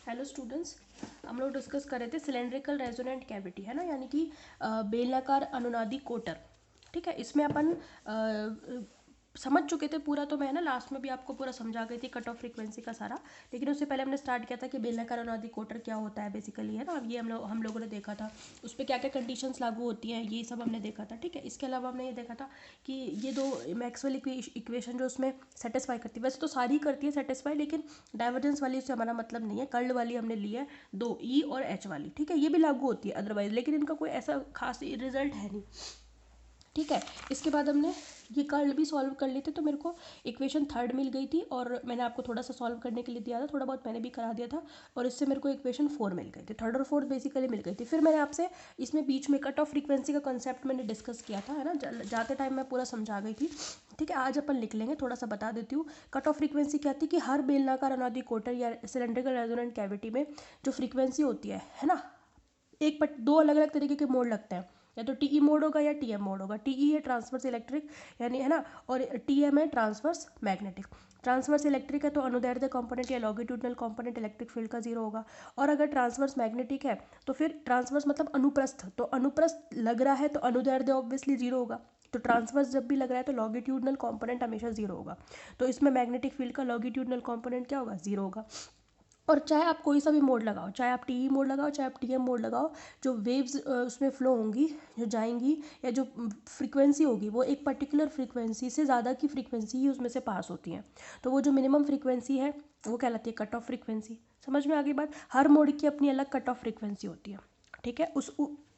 Hello students, हम लोग discuss कर रहे थे सिलेंड्रिकल रेजोनेंट कैविटी, है ना, यानी कि बेलनाकार अनुनादी कोटर। ठीक है, इसमें अपन समझ चुके थे पूरा, तो मैं ना लास्ट में भी आपको पूरा समझा गई थी कट ऑफ फ्रीक्वेंसी का सारा। लेकिन उससे पहले हमने स्टार्ट किया था कि बेलनाकार अनुनादी कोटर क्या होता है बेसिकली, है ना। अब ये हम लोगों ने देखा था उस पर क्या क्या कंडीशंस लागू होती हैं, ये सब हमने देखा था। ठीक है, इसके अलावा हमने ये देखा था कि ये दो मैक्सवेल इक्वेशन जो उसमें सेटिस्फाई करती है, वैसे तो सारी करती है सेटिस्फाई, लेकिन डाइवर्जेंस वाली से हमारा मतलब नहीं है। कर्ल वाली हमने ली है दो, ई और एच वाली। ठीक है, ये भी लागू होती है अदरवाइज, लेकिन इनका कोई ऐसा खास रिजल्ट है नहीं। ठीक है, इसके बाद हमने ये कर्ल भी सॉल्व कर लिए थे, तो मेरे को इक्वेशन थर्ड मिल गई थी और मैंने आपको थोड़ा सा सॉल्व करने के लिए दिया था, थोड़ा बहुत मैंने भी करा दिया था, और इससे मेरे को इक्वेशन फोर मिल गई थी। थर्ड और फोर्थ बेसिकली मिल गई थी। फिर मैंने आपसे इसमें बीच में कट ऑफ फ्रीक्वेंसी का कॉन्सेप्ट मैंने डिस्कस किया था, है ना, जाते टाइम मैं पूरा समझा गई थी। ठीक है, आज अपन लिख लेंगे, थोड़ा सा बता देती हूँ। कट ऑफ फ्रीक्वेंसी क्या थी कि हर बेलनाकार अनुनादी कोटर या सिलेंड्रिकल रेजोनेंट कैविटी में जो फ्रीक्वेंसी होती है ना, दो अलग अलग तरीके के मोड लगते हैं, या तो टीई मोड होगा या टीएम मोड होगा। टीई है ट्रांसवर्स इलेक्ट्रिक, यानी, है ना, और टीएम है ट्रांसवर्स मैग्नेटिक। ट्रांसवर्स इलेक्ट्रिक है तो अनुदैर्ध्य कंपोनेंट या लॉन्गिट्यूडनल कंपोनेंट इलेक्ट्रिक फील्ड का जीरो होगा। और अगर ट्रांसवर्स मैग्नेटिक है तो फिर ट्रांसवर्स मतलब अनुप्रस्थ, तो अनुप्रस्थ लग रहा है तो अनुदैर्ध्य ऑब्वियसली जीरो होगा। तो ट्रांसवर्स जब भी लग रहा है तो लॉन्गिट्यूडनल कंपोनेंट हमेशा जीरो होगा। तो इसमें मैग्नेटिक फील्ड का लॉन्गिट्यूडनल कंपोनेंट क्या होगा, जीरो होगा। और चाहे आप कोई सा भी मोड लगाओ, चाहे आप टीई मोड लगाओ चाहे आप टीएम मोड लगाओ, जो वेव्स उसमें फ्लो होंगी, जो जाएंगी, या जो फ्रीक्वेंसी होगी, वो एक पर्टिकुलर फ्रीक्वेंसी से ज़्यादा की फ्रीक्वेंसी ही उसमें से पास होती हैं। तो वो जो मिनिमम फ्रीक्वेंसी है वो कहलाती है कट ऑफ फ्रीक्वेंसी। समझ में आ गई बात। हर मोड की अपनी अलग कट ऑफ फ्रीक्वेंसी होती है। ठीक है,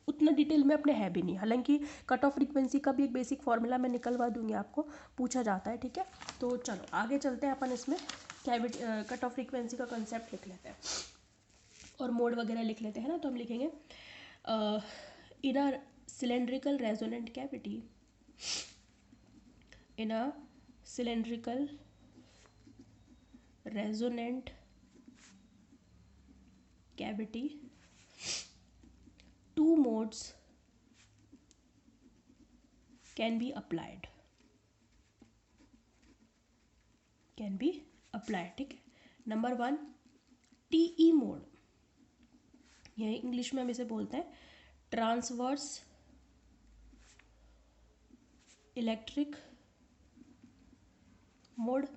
उतना डिटेल में अपने है भी नहीं, हालांकि कट ऑफ फ्रीक्वेंसी का भी एक बेसिक फार्मूला मैं निकलवा दूंगी आपको, पूछा जाता है। ठीक है, तो चलो आगे चलते हैं अपन इसमें। कैविटी कट ऑफ फ्रीक्वेंसी का कंसेप्ट लिख लेते हैं और मोड वगैरह लिख लेते हैं ना। तो हम लिखेंगे in a cylindrical resonant cavity, in a cylindrical resonant cavity two modes can be applied, ठीक है। नंबर वन, टीई मोड, यह इंग्लिश में हम इसे बोलते हैं ट्रांसवर्स इलेक्ट्रिक मोड।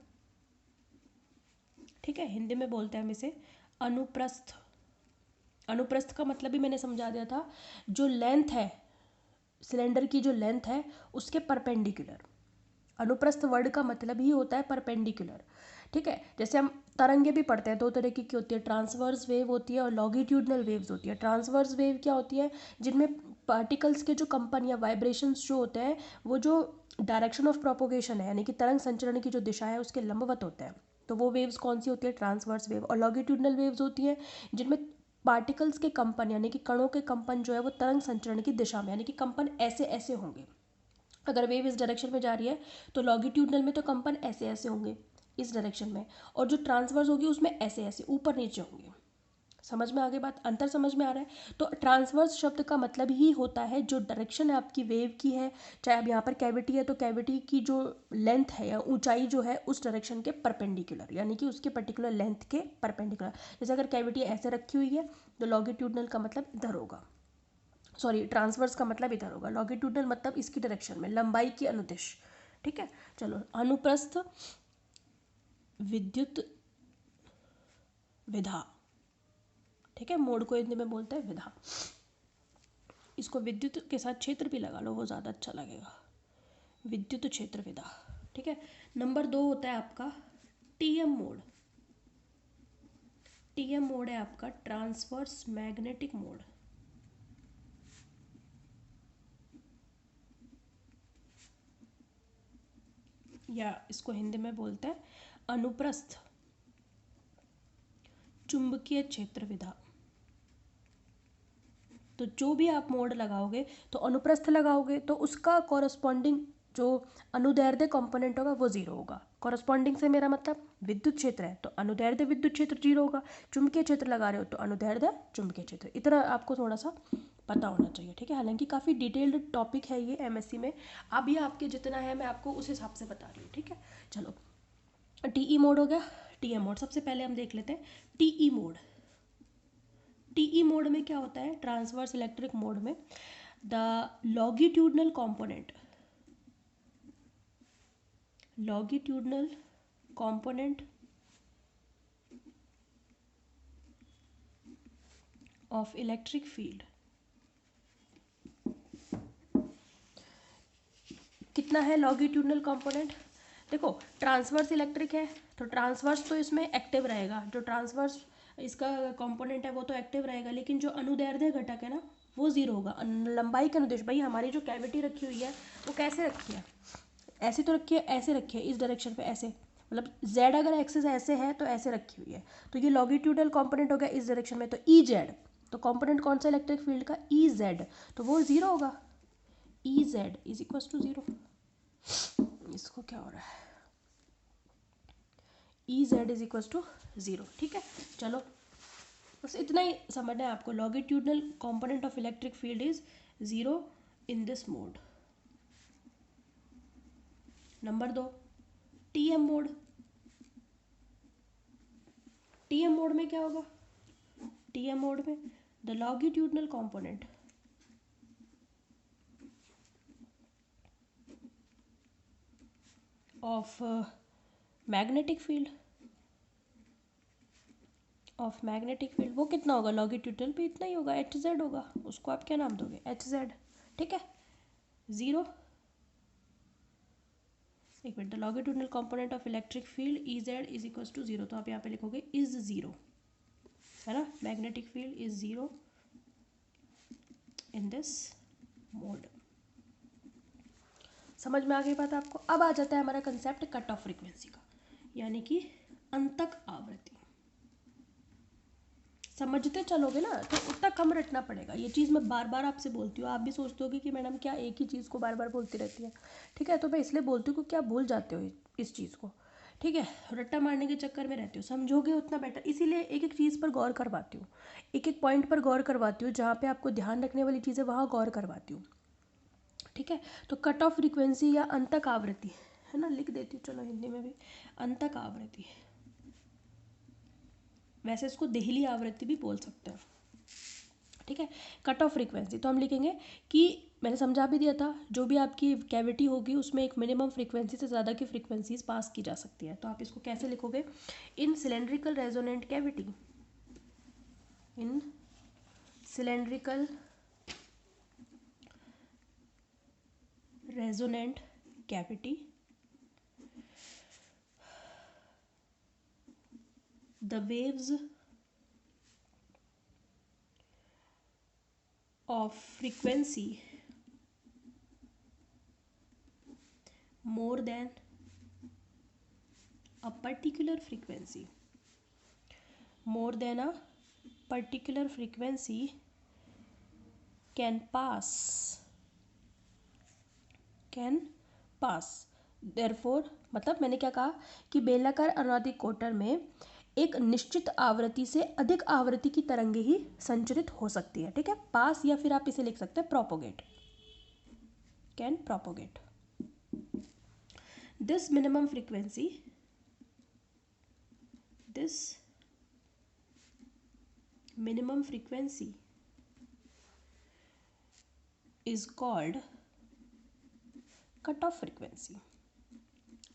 ठीक है, हिंदी में बोलते हैं हम इसे अनुप्रस्थ। अनुप्रस्थ का मतलब भी मैंने समझा दिया था, जो लेंथ है सिलेंडर की, जो लेंथ है उसके परपेंडिकुलर। अनुप्रस्थ वर्ड का मतलब ही होता है परपेंडिकुलर। ठीक है, जैसे हम तरंगे भी पढ़ते हैं, दो तरीके की होती है, ट्रांसवर्स वेव होती है और लॉन्गिट्यूडनल वेव्स होती है। ट्रांसवर्स वेव क्या होती है, जिनमें पार्टिकल्स के जो कंपन या वाइब्रेशंस जो होते हैं वो जो डायरेक्शन ऑफ प्रोपोगेशन है, यानी कि तरंग संचरण की जो दिशा है उसके लंबवत होते हैं, तो वो वेव्स कौन सी होती है, ट्रांसवर्स वेव। और लॉन्गिट्यूडनल वेव्स होती है जिनमें पार्टिकल्स के कंपन यानी कि कणों के कंपन जो है वो तरंग संचरण की दिशा में, यानी कि कंपन ऐसे ऐसे होंगे। अगर वेव इस डायरेक्शन में जा रही है तो लॉन्गिट्यूडनल में तो कंपन ऐसे ऐसे होंगे इस डायरेक्शन में, और जो ट्रांसवर्स होगी उसमें ऐसे ऐसे ऊपर नीचे होंगे। समझ में आगे बात, अंतर समझ में आ रहा है। तो ट्रांसवर्स शब्द का मतलब ही होता है जो डायरेक्शन है आपकी वेव की है, चाहे अब यहाँ पर कैविटी है तो कैविटी की जो लेंथ है या ऊंचाई जो है उस डायरेक्शन के परपेंडिकुलर, यानी कि उसके पर्टिकुलर लेंथ के परपेंडिकुलर। जैसे अगर कैविटी ऐसे रखी हुई है तो लॉन्गिट्यूडनल का मतलब इधर होगा, सॉरी ट्रांसवर्स का मतलब इधर होगा, लॉन्गिट्यूडनल मतलब इसकी डायरेक्शन में, लंबाई की अनुदिश। ठीक है, चलो अनुप्रस्थ विद्युत विधा। ठीक है, मोड को हिंदी में बोलते हैं विधा। इसको विद्युत के साथ क्षेत्र भी लगा लो, वो ज़्यादा अच्छा लगेगा, विद्युत क्षेत्र विधा। ठीक है, नंबर दो होता है आपका टीएम मोड। टीएम मोड है आपका ट्रांसवर्स मैग्नेटिक मोड। या इसको हिंदी में बोलते हैं अनुप्रस्थ चुंबकीय क्षेत्र विधा। तो जो भी आप मोड लगाओगे तो अनुप्रस्थ लगाओगे तो उसका कॉरस्पॉन्डिंग जो अनुदैर्ध्य कंपोनेंट होगा वो जीरो होगा। कॉरस्पॉन्डिंग से मेरा मतलब विद्युत क्षेत्र है तो अनुदैर्ध्य विद्युत क्षेत्र जीरो होगा, चुंबकीय क्षेत्र लगा रहे हो तो अनुदैर्ध्य चुंबकीय क्षेत्र। इतना आपको थोड़ा सा पता होना चाहिए। ठीक है, हालांकि काफ़ी डिटेल्ड टॉपिक है ये एमएससी में, अभी आपके जितना है मैं आपको उस हिसाब से बता रही हूँ। ठीक है, चलो टीई मोड हो गया, टीएम मोड। सबसे पहले हम देख लेते हैं टीई मोड। टीई मोड में क्या होता है, ट्रांसवर्स इलेक्ट्रिक मोड में the longitudinal component of electric field कितना है लॉन्गिट्यूडनल कंपोनेंट? देखो ट्रांसवर्स इलेक्ट्रिक है तो ट्रांसवर्स तो इसमें एक्टिव रहेगा, जो ट्रांसवर्स इसका कंपोनेंट है वो तो एक्टिव रहेगा, लेकिन जो अनुदैर्ध्य घटक है ना वो जीरो होगा। लंबाई के अनुदेश, भाई हमारी जो कैविटी रखी हुई है वो कैसे रखी है, ऐसे तो रखी है, ऐसे रखी है इस डायरेक्शन पे, ऐसे मतलब z अगर एक्सिस ऐसे है तो ऐसे रखी हुई है, तो ये लॉन्गिट्यूडनल कंपोनेंट हो गया इस डायरेक्शन में, तो ई जेड, तो कंपोनेंट कौन सा इलेक्ट्रिक फील्ड का, ई जेड, तो वो जीरो होगा, E Z is equal to zero. इसको क्या हो रहा है, E Z is equal to zero. ठीक है, चलो बस इतना ही समझना है आपको, longitudinal component of electric field is zero in this mode. Number 2 TM mode. TM mode में क्या होगा, टीएम मोड में the longitudinal component of magnetic field वो कितना होगा, लॉन्गिट्यूडनल पे इतना ही होगा, एच जेड होगा, उसको आप क्या नाम दोगे, एच जेड। ठीक है, जीरो, एक minute, the longitudinal component of electric field E Z is equal to zero, तो आप यहाँ पे लिखोगे इज जीरो, है ना, magnetic field is zero in this mode. समझ में आ गई बात आपको? अब आ जाता है हमारा कंसेप्ट कट ऑफ फ्रीक्वेंसी का, यानी कि अंतक आवृत्ति। समझते चलोगे ना तो उतना कम रटना पड़ेगा, ये चीज़ मैं बार बार आपसे बोलती हूँ, आप भी सोचते होगे कि मैडम क्या एक ही चीज़ को बार बार बोलती रहती है। ठीक है, तो मैं इसलिए बोलती हूँ कि क्या भूल जाते हो इस चीज़ को। ठीक है, रट्टा मारने के चक्कर में रहते हो, समझोगे उतना बेटर, इसीलिए एक एक चीज़ पर गौर करवाती हूँ, एक एक पॉइंट पर गौर करवाती हूँ, जहाँ पे आपको ध्यान रखने वाली चीज़ें वहाँ गौर करवाती हूँ। ठीक है, तो कट ऑफ फ्रीक्वेंसी या अंतक आवृत्ति, है ना, लिख देती हूँ चलो हिंदी में भी, अंतक आवृत्ति, वैसे इसको देहली आवृत्ति भी बोल सकते हैं। ठीक है, कट ऑफ फ्रीक्वेंसी तो हम लिखेंगे कि मैंने समझा भी दिया था, जो भी आपकी कैविटी होगी उसमें एक मिनिमम फ्रीक्वेंसी से ज़्यादा की फ्रीक्वेंसीज पास की जा सकती है, तो आप इसको कैसे लिखोगे, in cylindrical resonant cavity, in cylindrical resonant cavity the waves of frequency more than a particular frequency can pass therefore, मतलब मैंने क्या कहा कि बेलनाकार अनुनादिक कोटर में एक निश्चित आवृत्ति से अधिक आवृत्ति की तरंगे ही संचरित हो सकती है। ठीक है, पास या फिर आप इसे लिख सकते हैं propagate, can propagate. This minimum frequency is called cut off frequency.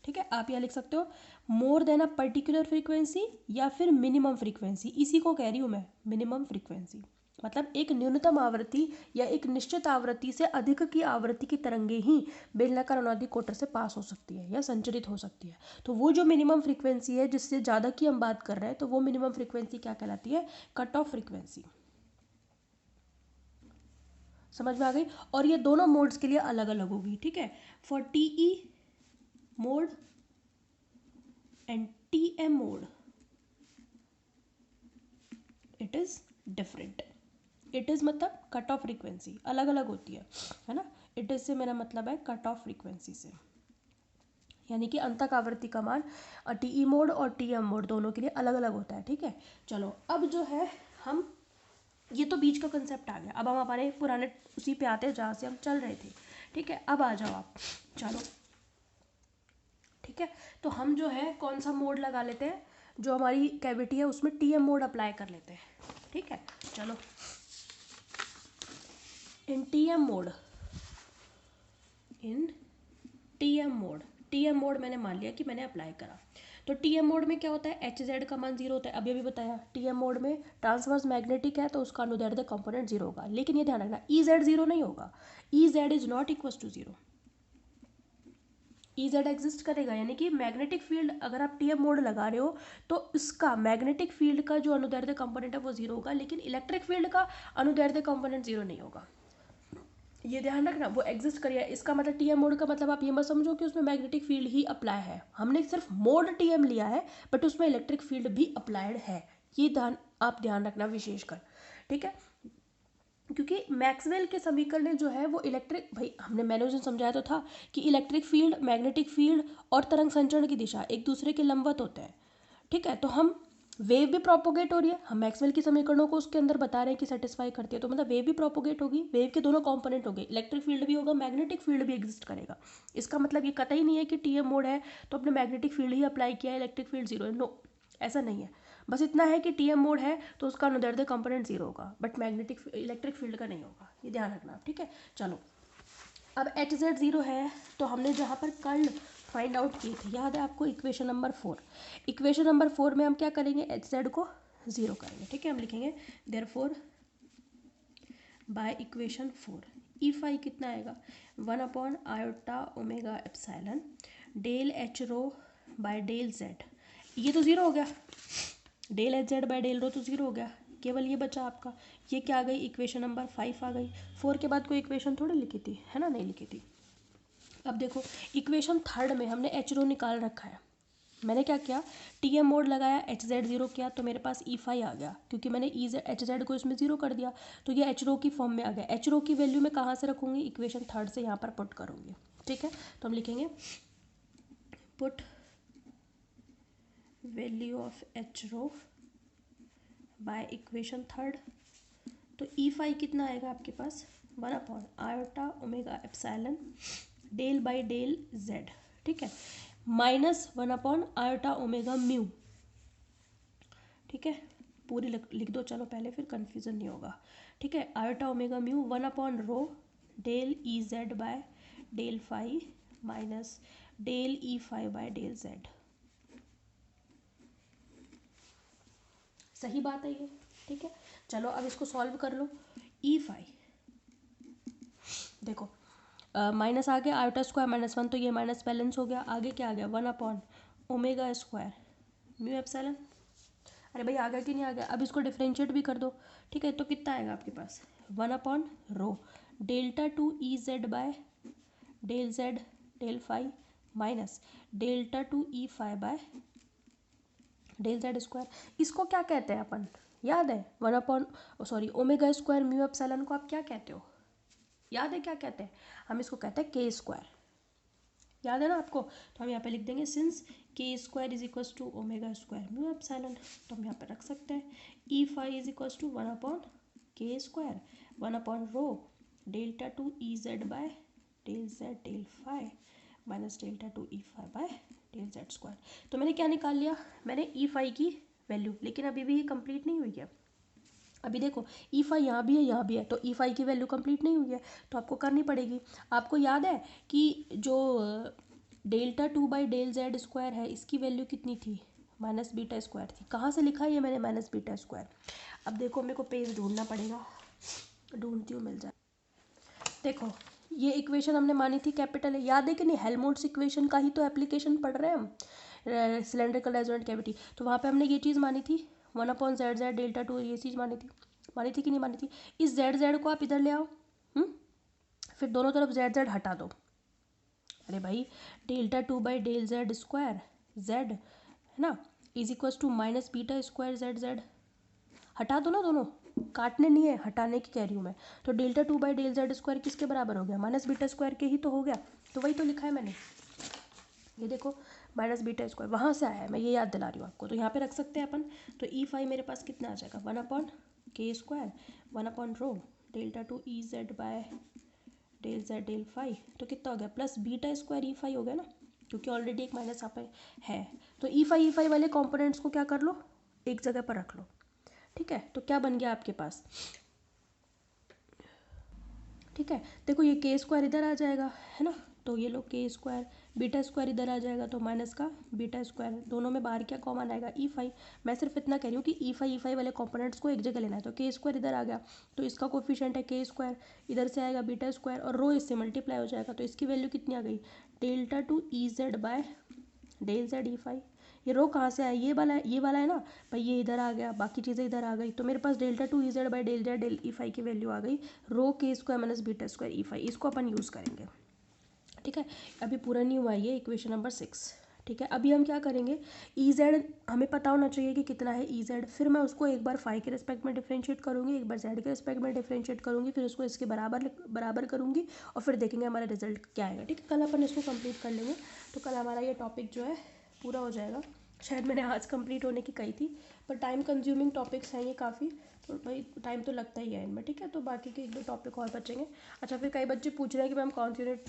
ठीक है, आप यहाँ लिख सकते हो more than a particular frequency या फिर मिनिमम फ्रीक्वेंसी, इसी को कह रही हूँ मैं, मिनिमम फ्रीक्वेंसी मतलब एक न्यूनतम आवृत्ति या एक निश्चित आवृत्ति से अधिक की आवृत्ति की तरंगे ही बेलनाकार अनुनादिक कोटर से पास हो सकती है या संचरित हो सकती है। तो वो जो मिनिमम फ्रीक्वेंसी है जिससे ज़्यादा की हम बात कर रहे हैं, तो वो मिनिमम फ्रीक्वेंसी क्या कहलाती है, कट ऑफ फ्रीक्वेंसी। समझ में आ गई? और ये दोनों मोड्स के लिए अलग अलग होगी। ठीक है, for TE mode and TM mode it is different. It is मतलब कट ऑफ फ्रीक्वेंसी अलग अलग होती है ना। इट इज से मेरा मतलब है कट ऑफ फ्रीक्वेंसी से, यानी कि अंतक आवृत्ति का मान टीई मोड और टीएम मोड दोनों के लिए अलग अलग होता है। ठीक है, चलो अब जो है हम, ये तो बीच का कंसेप्ट आ गया, अब हम हमारे पुराने उसी पे आते हैं जहाँ से हम चल रहे थे। ठीक है, अब आ जाओ आप, चलो ठीक है, तो हम जो है कौन सा मोड लगा लेते हैं, जो हमारी कैविटी है उसमें टीएम मोड अप्लाई कर लेते हैं। ठीक है, चलो इन टीएम मोड, इन टीएम मोड, टीएम मोड मैंने मान लिया कि मैंने अप्लाई करा। तो टीएम मोड में क्या होता है, एच जेड का मान जीरो होता है, अभी अभी बताया। टीएम मोड में ट्रांसवर्स मैग्नेटिक है तो उसका अनुदैर्ध्य कंपोनेंट जीरो होगा, लेकिन ये ध्यान रखना ई जेड जीरो नहीं होगा, E Z is not equal to zero. E Z exist करेगा, यानी कि मैग्नेटिक फील्ड अगर आप टीएम मोड लगा रहे हो तो इसका मैग्नेटिक फील्ड का जो अनुदैर्ध्य कंपोनेंट है वो जीरो होगा, लेकिन इलेक्ट्रिक फील्ड का अनुदैर्ध्य कंपोनेंट जीरो नहीं होगा। ये ध्यान रखना, वो एग्जिस्ट करिए। इसका मतलब टीएम मोड का मतलब आप ये मत समझो कि उसमें मैग्नेटिक फील्ड ही अप्लाई है, हमने सिर्फ मोड टीएम लिया है बट उसमें इलेक्ट्रिक फील्ड भी अप्लाइड है, ये आप ध्यान रखना विशेषकर, ठीक है। क्योंकि मैक्सवेल के समीकरण जो है वो इलेक्ट्रिक, भाई मैंने उस दिन समझाया तो था कि इलेक्ट्रिक फील्ड, मैग्नेटिक फील्ड और तरंग संचरण की दिशा एक दूसरे के लंबवत होते हैं, ठीक है। तो हम वेव भी प्रोपोगेट हो रही है, हम मैक्सवेल की समीकरणों को उसके अंदर बता रहे हैं कि सेटिस्फाई करती है, तो मतलब वेव भी प्रोपोगेट होगी, वेव के दोनों कंपोनेंट होंगे, इलेक्ट्रिक फील्ड भी होगा, मैग्नेटिक फील्ड भी एग्जिस्ट करेगा। इसका मतलब ये कतई नहीं है कि टीएम मोड है तो अपने मैग्नेटिक फील्ड ही अप्लाई किया है, इलेक्ट्रिक फील्ड जीरो है, नो, ऐसा नहीं है। बस इतना है कि टीएम मोड है तो उसका अनुदैर्ध्य कंपोनेंट जीरो होगा, बट मैग्नेटिक इलेक्ट्रिक फील्ड का नहीं होगा, ये ध्यान रखना, ठीक है। चलो अब एच जेड जीरो है तो हमने जहाँ पर कर्ल फाइंड आउट किए थे, याद है आपको, इक्वेशन नंबर 4, इक्वेशन नंबर 4 में हम क्या करेंगे, एच जेड को जीरो करेंगे, ठीक है। हम लिखेंगे therefore by equation 4 E phi कितना आएगा, 1/आयोटा omega epsilon del H rho by del Z, ये तो ज़ीरो हो गया, del H Z by del rho तो ज़ीरो हो गया, केवल ये बचा आपका, ये क्या आ गई, इक्वेशन नंबर 5 आ गई। 4 के बाद कोई इक्वेशन थोड़ी लिखी थी, है ना, नहीं लिखी थी। अब देखो इक्वेशन थर्ड में हमने एच रो निकाल रखा है, मैंने क्या किया, टी एम मोड लगाया, एच जेड जीरो किया तो मेरे पास ई फाई आ गया, क्योंकि मैंने ई जेड एच जेड को इसमें जीरो कर दिया, तो ये एच रो की फॉर्म में आ गया। एच रो की वैल्यू मैं कहाँ से रखूँगी, इक्वेशन थर्ड से यहाँ पर पुट करूँगी, ठीक है। तो हम लिखेंगे put value of H rho by equation third, तो ई फाई कितना आएगा आपके पास, 1/आयोटा omega epsilon del by del Z, ठीक है, माइनस 1/आयोटा ओमेगा म्यू, ठीक है, पूरी लिख दो चलो पहले, फिर कन्फ्यूज़न नहीं होगा, ठीक है। आयोटा ओमेगा म्यू 1/रो del E Z by del phi minus del E phi by del Z, सही बात है ये, ठीक है। चलो अब इसको सॉल्व कर लो, ई फाई देखो माइनस आ गया, आयोटा स्क्वायर -1 तो ये माइनस बैलेंस हो गया, आगे क्या आ गया, 1/ओमेगा स्क्वायर म्यू एप्सिलॉन, अरे भाई आ गया कि नहीं आ गया, अब इसको डिफ्रेंशिएट भी कर दो, ठीक है। तो कितना आएगा आपके पास, 1/रो delta two E Z by del Z del phi minus delta two E phi by del Z square, इसको क्या कहते हैं अपन, याद है, 1/, ओमेगा स्क्वायर म्यू एप्सिलॉन को आप क्या कहते हो, याद है क्या कहते हैं, हम इसको कहते हैं के स्क्वायर, याद है ना आपको। तो हम यहाँ पे लिख देंगे since K square is equal to omega square mu epsilon, तो हम यहाँ पे रख सकते हैं E phi is equal to 1/के स्क्वायर 1/रो delta two E Z by del Z del phi minus delta two E phi by del Z square. तो मैंने क्या निकाल लिया, मैंने ई फाई की वैल्यू, लेकिन अभी भी ये कंप्लीट नहीं हुई है, अभी देखो ई फाई यहाँ भी है यहाँ भी है, तो ई फाई की वैल्यू कंप्लीट नहीं हुई है तो आपको करनी पड़ेगी। आपको याद है कि जो delta two by del Z square है इसकी वैल्यू कितनी थी, माइनस बीटा स्क्वायर थी, कहाँ से लिखा है ये मैंने, माइनस बीटा स्क्वायर। अब देखो मेरे को पेज ढूंढना पड़ेगा, ढूंढती हूँ मिल जाए। देखो ये इक्वेशन हमने मानी थी कैपिटल है, याद है कि नहीं, हेल्महोल्ट्ज इक्वेशन का ही तो एप्लीकेशन पढ़ रहे हैं हम, सिलेंड्रिकल रेजोनेंट कैविटी, तो वहाँ पे हमने ये चीज़ मानी थी 1/z डेल्टा टू, ये चीज़ मानी थी कि नहीं मानी थी। इस z को आप इधर ले आओ, फिर दोनों तरफ z हटा दो, अरे भाई delta two by del Z square Z है ना is equal to minus beta square Z हटा दो ना दोनों, काटने नहीं है, हटाने की कह रही हूँ मैं। तो delta two by del Z square किसके बराबर हो गया, माइनस बीटा स्क्वायर के ही तो हो गया, तो वही तो लिखा है मैंने, ये देखो माइनस बीटा स्क्वायर वहाँ से आया है, मैं ये याद दिला रही हूँ आपको, तो यहाँ पे रख सकते हैं अपन। तो ई फाई मेरे पास कितना आ जाएगा, 1/के स्क्वायर 1/रो delta two E Z by del Z del phi, तो कितना हो गया, plus beta square E phi हो गया ना, क्योंकि ऑलरेडी एक माइनस यहाँ पे है। तो ई फाई वाले कॉम्पोनेंट्स को क्या कर लो, एक जगह पर रख लो, ठीक है, तो क्या बन गया आपके पास, ठीक है। देखो ये के स्क्वायर इधर आ जाएगा, है ना, तो ये लो के स्क्वायर, बीटा स्क्वायर इधर आ जाएगा, तो माइनस का बीटा स्क्वायर, दोनों में बाहर क्या कॉमन आएगा, ई फाई। मैं सिर्फ इतना कह रही हूँ कि ई फाई वाले कॉम्पोनेंट्स को एक जगह लेना है, तो के स्क्वायर इधर आ गया, तो इसका कोफिशिएंट है के स्क्वायर, इधर से आएगा बीटा स्क्वायर, और रो इससे मल्टीप्लाई हो जाएगा, तो इसकी वैल्यू कितनी आ गई, delta two E Z by del Z E phi. ये रो कहाँ से आया, ये वाला है ना भाई, ये इधर आ गया, बाकी चीज़ें इधर आ गई, तो मेरे पास delta two E Z by del Z del E phi की वैल्यू आ गई, रो के square minus beta square E phi, इसको अपन यूज़ करेंगे, ठीक है। अभी पूरा नहीं हुआ ये इक्वेशन नंबर 6, ठीक है। अभी हम क्या करेंगे, ई जेड हमें पता होना चाहिए कि कितना है ई जेड, फिर मैं उसको एक बार फाई के रिस्पेक्ट में डिफ्रेंशिएट करूँगी, एक बार जेड के रिस्पेक्ट में डिफ्रेंशिएट करूँगी, फिर उसको इसके बराबर करूँगी, और फिर देखेंगे हमारा रिजल्ट क्या आएगा, ठीक है। कल अपन इसको कंप्लीट कर लेंगे, तो कल हमारा ये टॉपिक जो है पूरा हो जाएगा। शायद मैंने आज कंप्लीट होने की कही थी, पर टाइम कंज्यूमिंग टॉपिक्स हैं ये काफ़ी, तो भाई टाइम तो लगता ही है इनमें, ठीक है। तो बाकी के 1-2 टॉपिक और बचेंगे। अच्छा, फिर कई बच्चे पूछ रहे हैं कि मैम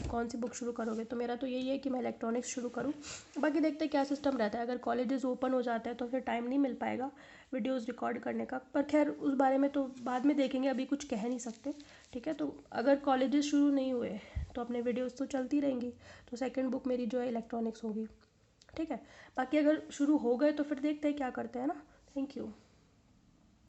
कौन सी बुक शुरू करोगे, तो मेरा तो यही है कि मैं इलेक्ट्रॉनिक्स शुरू करूँ, बाकी देखते हैं क्या सिस्टम रहता है। अगर कॉलेजेस ओपन हो जाते हैं तो फिर टाइम नहीं मिल पाएगा वीडियोज़ रिकॉर्ड करने का, पर खैर उस बारे में तो बाद में देखेंगे, अभी कुछ कह नहीं सकते, ठीक है। तो अगर कॉलेजेस शुरू नहीं हुए तो अपने वीडियोज़ तो चलती रहेंगी, तो सेकेंड बुक मेरी जो है इलेक्ट्रॉनिक्स होगी, ठीक है। बाकी अगर शुरू हो गए तो फिर देखते हैं क्या करते हैं ना। Thank you.